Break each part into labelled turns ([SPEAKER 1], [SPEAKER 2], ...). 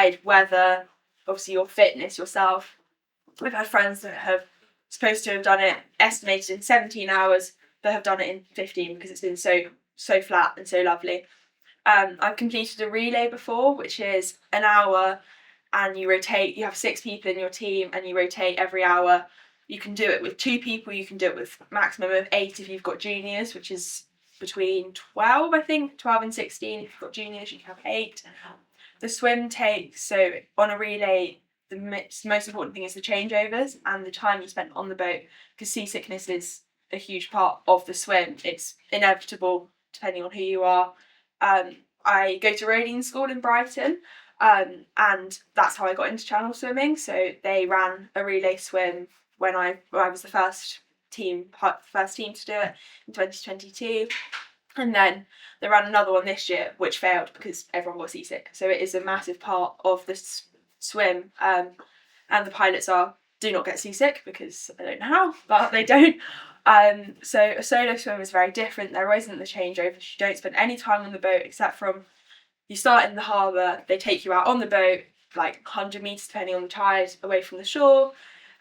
[SPEAKER 1] tide, weather, obviously your fitness yourself. We've had friends that have supposed to have done it estimated in 17 hours, but have done it in 15 because it's been so flat and so lovely. I've completed a relay before, which is an hour, and you rotate. You have 6 people in your team, and you rotate every hour. You can do it with 2 people. You can do it with maximum of 8 if you've got juniors, which is between 12, I think, 12 and 16. If you've got juniors, you can have 8. The swim takes, so on a relay, the most important thing is the changeovers and the time you spend on the boat, because seasickness is a huge part of the swim. It's inevitable depending on who you are. I go to rowing school in Brighton, and that's how I got into channel swimming. So they ran a relay swim when I was the first team to do it in 2022, and then they ran another one this year which failed because everyone got seasick. So it is a massive part of the swim, and the pilots do not get seasick, because I don't know how, but they don't. So a solo swim is very different. There isn't the changeovers. You don't spend any time on the boat except from you start in the harbour, they take you out on the boat like 100 metres depending on the tide away from the shore,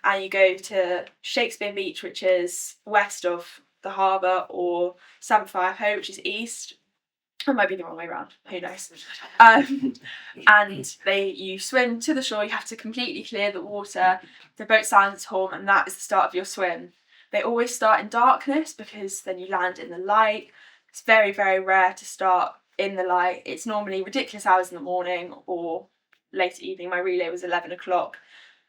[SPEAKER 1] and you go to Shakespeare Beach, which is west of the harbour, or Samphire Hoe, which is east. It might be the wrong way around, who knows. And you swim to the shore. You have to completely clear the water. The boat sounds its horn, and that is the start of your swim. They always start in darkness because then you land in the light. It's very, very rare to start in the light. It's normally ridiculous hours in the morning or late evening. My relay was 11 o'clock,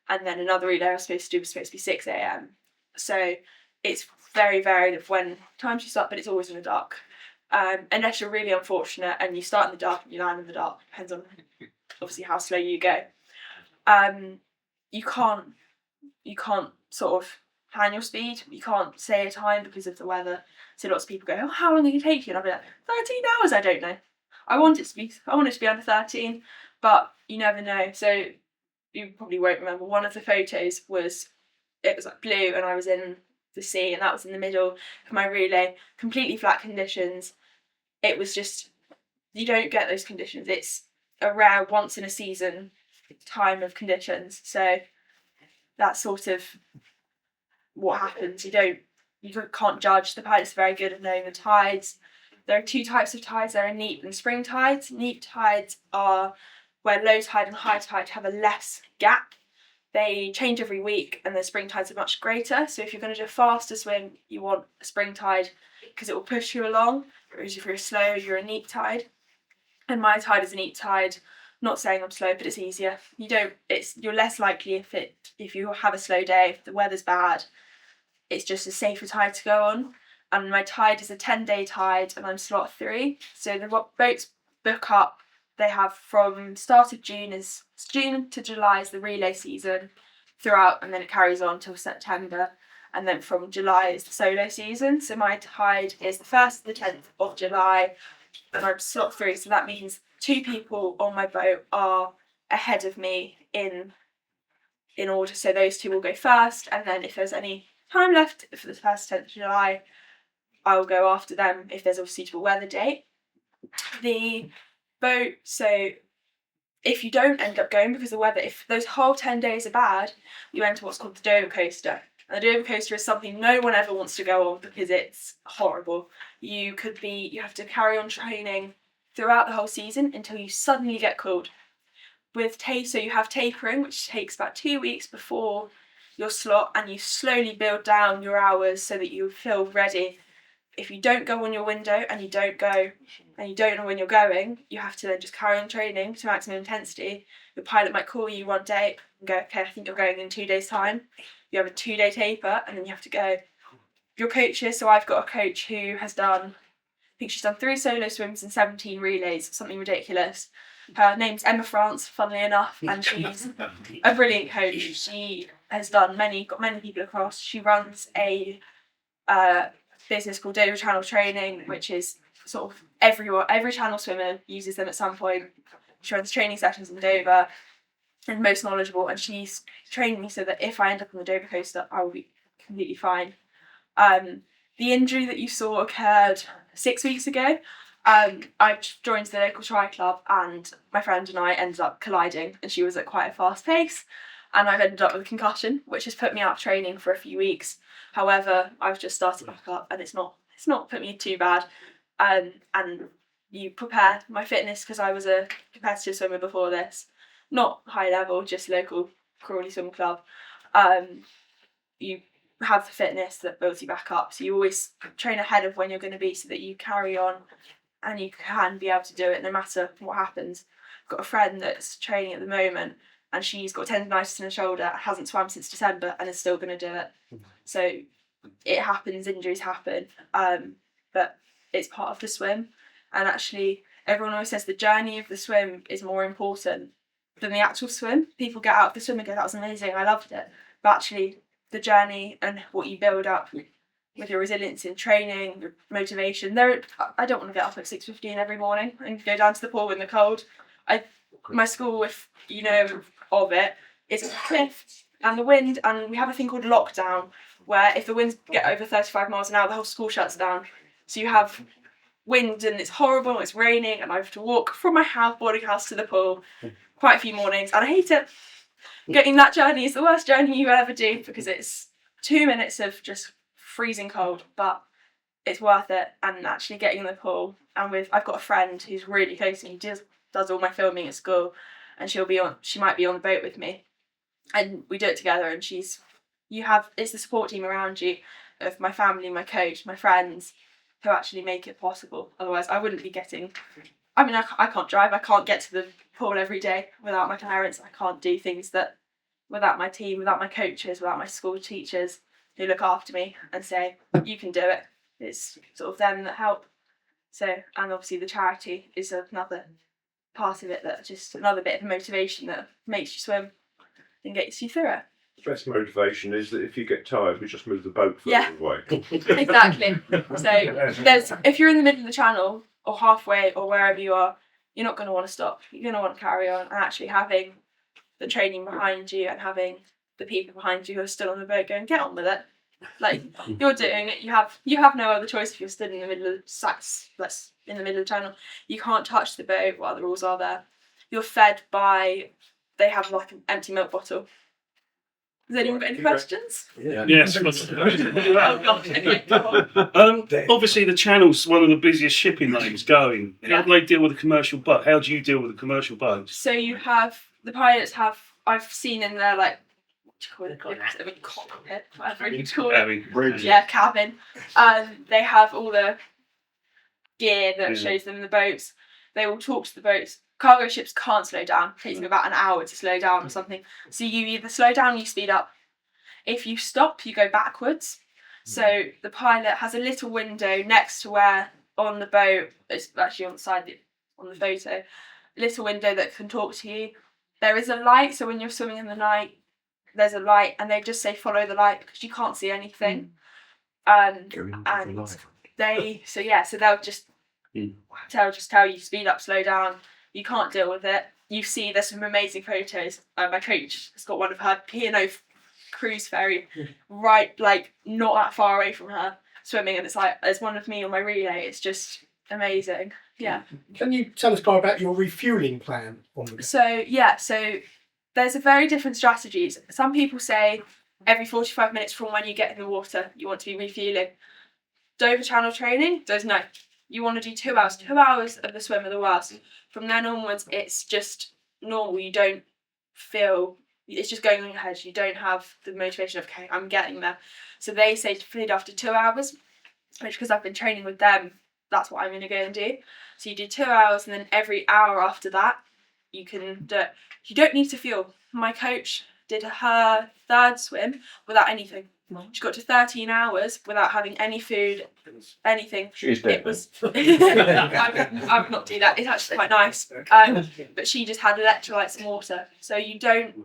[SPEAKER 1] and then another relay I was supposed to be 6 a.m. So it's very varied of when times you start, but it's always in the dark. Unless you're really unfortunate and you start in the dark and you land in the dark. Depends on obviously how slow you go. You can't sort of plan your speed. You can't say a time because of the weather. So lots of people go, "Oh, how long did it take you?" And I'll be like, 13 hours. I don't know. I want it to be under 13, but you never know. So you probably won't remember. One of the photos was like blue, and I was in the sea, and that was in the middle of my relay. Completely flat conditions. It was just, you don't get those conditions. It's a rare once in a season time of conditions. So that's sort of what happens. You can't judge. The pilots are very good at knowing the tides. There are 2 types of tides. There are neap and spring tides. Neap tides are where low tide and high tide have a less gap. They change every week, and the spring tides are much greater. So if you're going to do a faster swim, you want a spring tide because it will push you along. Whereas if you're slow, you're a neap tide. And my tide is a neap tide. Not saying I'm slow, but it's easier. You're less likely if you have a slow day, if the weather's bad. It's just a safer tide to go on. And my tide is a 10-day tide, and I'm slot 3. So the boats book up. They have from start of June to July is the relay season throughout, and then it carries on till September, and then from July is the solo season. So my tide is the 1st to the 10th of July, and I'm slot 3. So that means 2 people on my boat are ahead of me in order. So those 2 will go first, and then if there's any time left for the 1st to 10th of July, I will go after them if there's a suitable weather date. The boat, so if you don't end up going because of the weather, if those whole 10 days are bad, you enter what's called the Dover coaster. And the Dover coaster is something no one ever wants to go on because it's horrible. You have to carry on training throughout the whole season until you suddenly get called. So you have tapering, which takes about 2 weeks before your slot, and you slowly build down your hours so that you feel ready. If you don't go on your window and you don't know when you're going, you have to then just carry on training to maximum intensity. Your pilot might call you one day and go, "Okay, I think you're going in 2 days' time." You have a 2-day taper, and then you have to go. Your coaches, so I've got a coach who has done, I think she's done 3 solo swims and 17 relays, something ridiculous. Her name's Emma France, funnily enough, and she's a brilliant coach. She has got many people across. She runs a business called Dover Channel Training, which is sort of every channel swimmer uses them at some point. She runs training sessions in Dover and most knowledgeable, and she's trained me so that if I end up on the Dover coaster, I will be completely fine. The injury that you saw occurred 6 weeks ago. I joined the local tri club, and my friend and I ended up colliding, and she was at quite a fast pace, and I've ended up with a concussion, which has put me out of training for a few weeks. However, I've just started back up, and it's not put me too bad. And you prepare my fitness, because I was a competitive swimmer before this, not high level, just local Crawley Swim Club. You have the fitness that builds you back up, so you always train ahead of when you're going to be, so that you carry on and you can be able to do it no matter what happens. I've got a friend that's training at the moment, and she's got tendonitis in her shoulder, hasn't swam since December, and is still going to do it. So it happens, injuries happen, but it's part of the swim. And actually, everyone always says the journey of the swim is more important than the actual swim. People get out of the swim and go, that was amazing, I loved it. But actually, the journey and what you build up with your resilience in training, your motivation. I don't want to get up at 6:15 every morning and go down to the pool in the cold. My school, if you know of it, is a cliff and the wind, and we have a thing called lockdown, where if the winds get over 35 miles an hour, the whole school shuts down. So you have wind and it's horrible and it's raining, and I have to walk from my boarding house to the pool quite a few mornings, and I hate it. Getting that journey is the worst journey you ever do, because it's 2 minutes of just freezing cold, but it's worth it. And actually getting in the pool, and I've got a friend who's really close to me, who does all my filming at school, and she might be on the boat with me, and we do it together. And it's the support team around you of my family, my coach, my friends, who actually make it possible. Otherwise I wouldn't be getting, I can't drive, I can't get to the pool every day without my parents, I can't do things that without my team, without my coaches, without my school teachers who look after me and say, you can do it. It's sort of them that help. So, and obviously the charity is another part of it, that just another bit of motivation that makes you swim and gets you through it.
[SPEAKER 2] The best motivation is that if you get tired, we just move the boat further away.
[SPEAKER 1] Exactly. So if you're in the middle of the channel or halfway or wherever you are, you're not going to want to stop. You're going to want to carry on, and actually having the training behind you and having the people behind you who are still on the boat going, get on with it. Like, you're doing it. You have no other choice if you're stood in the middle of the channel. You can't touch the boat while the rules are there. You're fed by, they have like an empty milk bottle. Has anyone got any questions?
[SPEAKER 3] Yes.
[SPEAKER 1] Oh gosh, anyway, go on.
[SPEAKER 3] Obviously, the Channel's one of the busiest shipping lanes going. How do they deal with a commercial boat? How do you deal with a commercial boat?
[SPEAKER 1] So you have, the pilots have, I've seen in their, like, what do you call it? Cockpit, whatever you call it.
[SPEAKER 3] Bridge.
[SPEAKER 1] Yeah, cabin. They have all the gear that shows them the boats. They will talk to the boats. Cargo ships can't slow down. It takes them about an hour to slow down or something. So you either slow down or you speed up. If you stop, you go backwards. So the pilot has a little window next to where on the boat, it's actually on the side on the photo, a little window that can talk to you. There is a light, so when you're swimming in the night, there's a light, and they just say follow the light because you can't see anything. And they'll just tell you speed up, slow down. You can't deal with it. You see, there's some amazing photos. My coach has got one of her P&O cruise ferry right, like, not that far away from her swimming, and it's like, there's one of me on my relay. It's just amazing. Yeah.
[SPEAKER 4] Can you tell us more about your refuelling plan on the
[SPEAKER 1] So there's a very different strategies. Some people say every 45 minutes from when you get in the water, you want to be refueling. Dover Channel training, there's no. You want to do 2 hours. 2 hours of the swim are the worst. From then onwards, it's just normal. You don't feel, it's just going on your head. You don't have the motivation of, okay, I'm getting there. So they say to feed after 2 hours, which, because I've been training with them, that's what I'm going to go and do. So you do 2 hours, and then every hour after that, you can do it. You don't need to fuel. My coach did her third swim without anything. She got to 13 hours without having any food, anything.
[SPEAKER 2] She's dead.
[SPEAKER 1] It was. I would not do that. It's actually quite nice. But she just had electrolytes and water. So you don't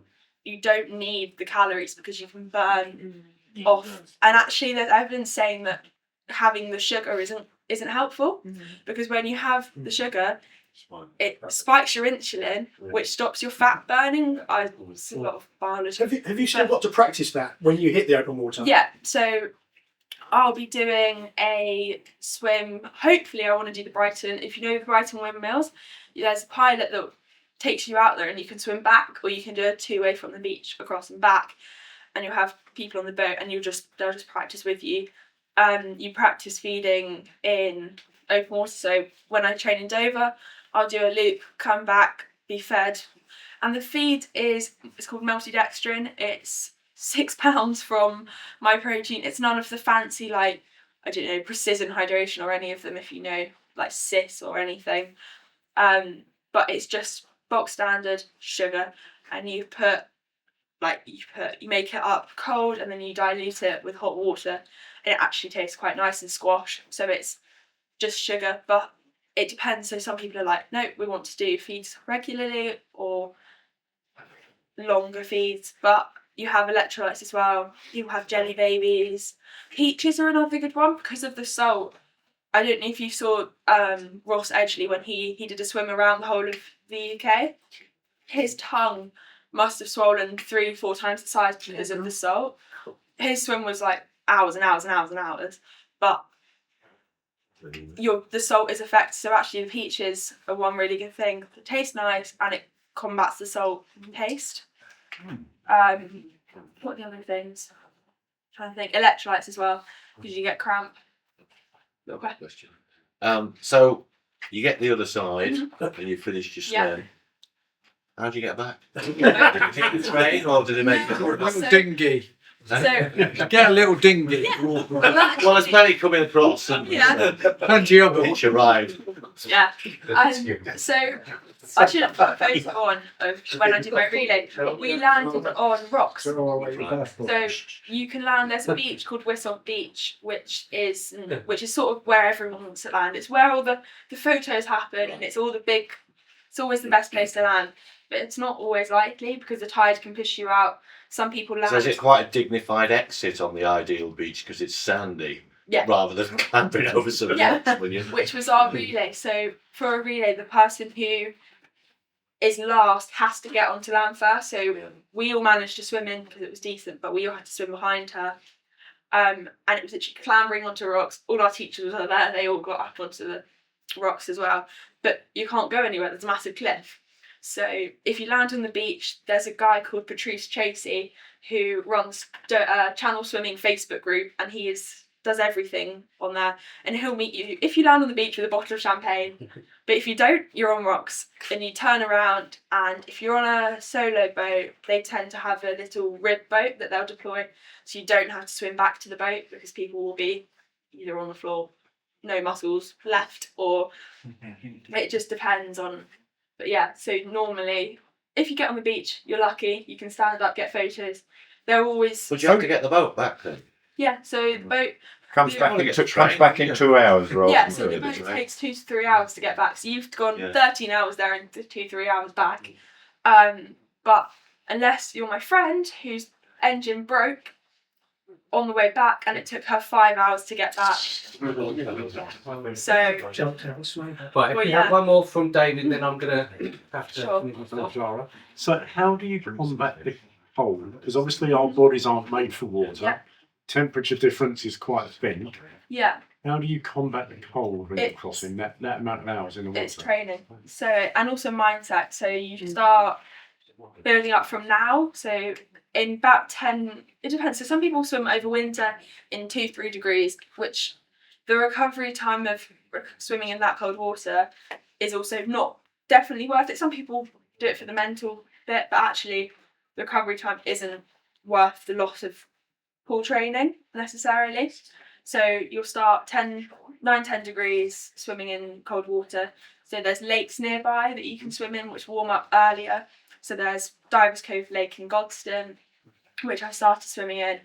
[SPEAKER 1] need the calories, because you can burn off. And actually, there's evidence saying that having the sugar isn't helpful, because when you have the sugar, it spikes your insulin, which stops your fat burning. It's a lot of biology.
[SPEAKER 4] Have you still got to practice that when you hit the open water?
[SPEAKER 1] Yeah, so I'll be doing a swim. Hopefully, I want to do the Brighton. If you know the Brighton windmills, there's a pilot that takes you out there and you can swim back, or you can do a 2-way from the beach across and back, and you'll have people on the boat and they'll just practice with you. You practice feeding in open water. So when I train in Dover, I'll do a loop, come back, be fed, and the feed it's called multidextrin. It's £6 from My Protein. It's none of the fancy, like, I don't know, precision hydration or any of them, if you know, like cis or anything. But it's just box standard sugar, and you make it up cold and then you dilute it with hot water, and it actually tastes quite nice and squash. So it's just sugar, but it depends. So some people are like, no, we want to do feeds regularly or longer feeds, but you have electrolytes as well. You have jelly babies. Peaches are another good one because of the salt. I don't know if you saw Ross Edgley when he did a swim around the whole of the UK. His tongue must have swollen 3-4 times the size because of the salt. His swim was like hours and hours and hours and hours, but the salt is effective. So actually the peaches are one really good thing. It tastes nice and it combats the salt taste. What are the other things? I'm trying to think. Electrolytes as well, because you get cramp.
[SPEAKER 5] Question. So you get the other side and you finished your swim. How do you get back? Did you take the train or did it make
[SPEAKER 4] A little dinghy. Get a little dinghy.
[SPEAKER 5] Well, there's many coming across and
[SPEAKER 4] Plenty of them.
[SPEAKER 5] hitch a ride.
[SPEAKER 1] Yeah. So I should have put a photo on of when I did my relay. We landed on rocks. So you can land. There's a beach called Whistle Beach, which is sort of where everyone wants to land. It's where all the photos happen, and it's always the best place to land. But it's not always likely because the tide can push you out. Some people land.
[SPEAKER 5] So is it quite a dignified exit on the ideal beach because it's sandy?
[SPEAKER 1] Yeah.
[SPEAKER 5] Rather than clambering over some rocks, will you?
[SPEAKER 1] Which was our relay. So for a relay, the person who is last has to get onto land first. So we all managed to swim in because it was decent, but we all had to swim behind her. And it was literally clambering onto rocks. All our teachers were there. They all got up onto the rocks as well. But you can't go anywhere. There's a massive cliff. So if you land on the beach, there's a guy called Patrice Chasey who runs a channel swimming Facebook group, and does everything on there, and he'll meet you if you land on the beach with a bottle of champagne. But if you don't, you're on rocks, and you turn around, and if you're on a solo boat, they tend to have a little rib boat that they'll deploy, so you don't have to swim back to the boat because people will be either on the floor, no muscles left, or it just depends on. But yeah, so normally if you get on the beach, you're lucky, you can stand up, get photos. They're always.
[SPEAKER 5] But you have to get the boat back then.
[SPEAKER 1] Yeah, so the boat
[SPEAKER 2] Comes
[SPEAKER 1] Yeah.
[SPEAKER 2] back in 2 hours, right?
[SPEAKER 1] yeah, so the boat takes 2 to 3 hours to get back. So you've gone 13 hours there and 2-3 hours back. But unless you're my friend whose engine broke on the way back and it took her 5 hours to get back. So
[SPEAKER 6] Right, if we have one more from David, then I'm going to have to
[SPEAKER 1] Sure.
[SPEAKER 6] finish with Clara.
[SPEAKER 3] So how do you combat the cold? Because obviously our bodies aren't made for water.
[SPEAKER 1] Yeah.
[SPEAKER 3] Temperature difference is quite thin.
[SPEAKER 1] yeah,
[SPEAKER 3] How do you combat the cold when you're
[SPEAKER 1] It's-
[SPEAKER 3] crossing that amount of hours in the water?
[SPEAKER 1] it's training. So and also mindset. So you start building up from now. So in about 10, it depends. So some people swim over winter in 2-3 degrees, which the recovery time of swimming in that cold water is also not definitely worth it. Some people do it for the mental bit, but actually the recovery time isn't worth the loss of pool training necessarily. So you'll start 9-10 degrees swimming in cold water. So there's lakes nearby that you can swim in which warm up earlier. So there's Divers Cove Lake in Godstone, which I started swimming in.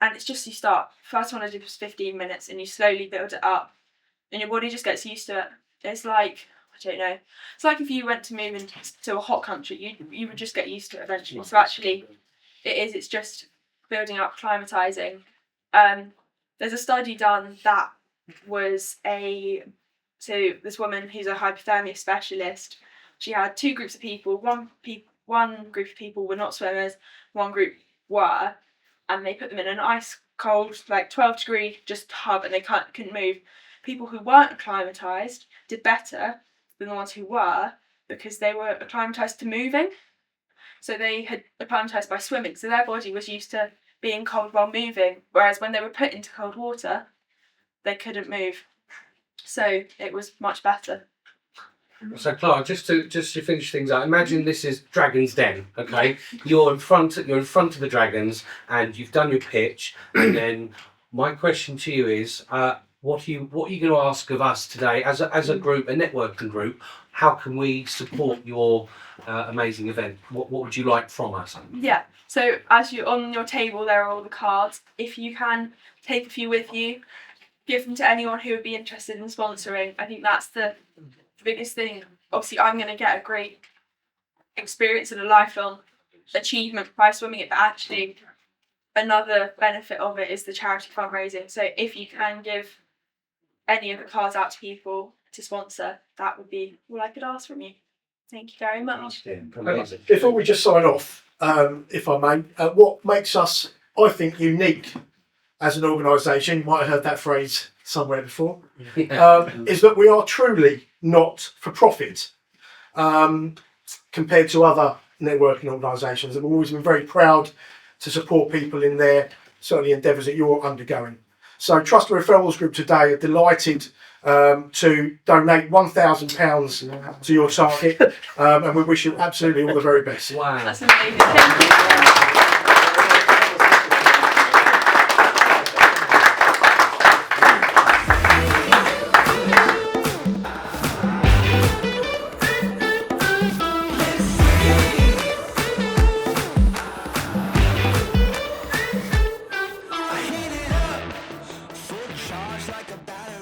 [SPEAKER 1] And it's just you start. First one I did was 15 minutes and you slowly build it up. And your body just gets used to it. It's like, I don't know. It's like if you went to move into a hot country, you would just get used to it eventually. So actually, it's just building up, acclimatizing. There's a study done that was so this woman who's a hypothermia specialist, she had 2 groups of people. One group of people were not swimmers, one group were, and they put them in an ice cold, like 12-degree, just tub, and they couldn't move. People who weren't acclimatised did better than the ones who were, because they were acclimatised to moving. So they had acclimatised by swimming, so their body was used to being cold while moving, whereas when they were put into cold water, they couldn't move. So it was much better.
[SPEAKER 6] So Clara, just to finish things out, imagine this is Dragon's Den, okay? You're in front of the dragons, and you've done your pitch, and then my question to you is, what are you going to ask of us today as a group, a networking group? How can we support your amazing event? What would you like from us?
[SPEAKER 1] Yeah. So as you're on your table, there are all the cards. If you can take a few with you, give them to anyone who would be interested in sponsoring. I think that's the biggest thing. Obviously, I'm going to get a great experience and a lifelong achievement by swimming it, but actually another benefit of it is the charity fundraising. So if you can give any of the cards out to people to sponsor, that would be all I could ask from you. Thank you very much.
[SPEAKER 6] Amazing.
[SPEAKER 4] Before we just sign off, if I may, what makes us, I think, unique as an organisation, you might have heard that phrase somewhere before, is that we are truly not for profit compared to other networking organisations. And we've always been very proud to support people in their certainly endeavours that you're undergoing. So Trust and Referrals Group today are delighted to donate £1,000 to your target, and we wish you absolutely all the very best.
[SPEAKER 6] Wow.
[SPEAKER 1] That's amazing. Thank you.
[SPEAKER 7] Charged like a battery.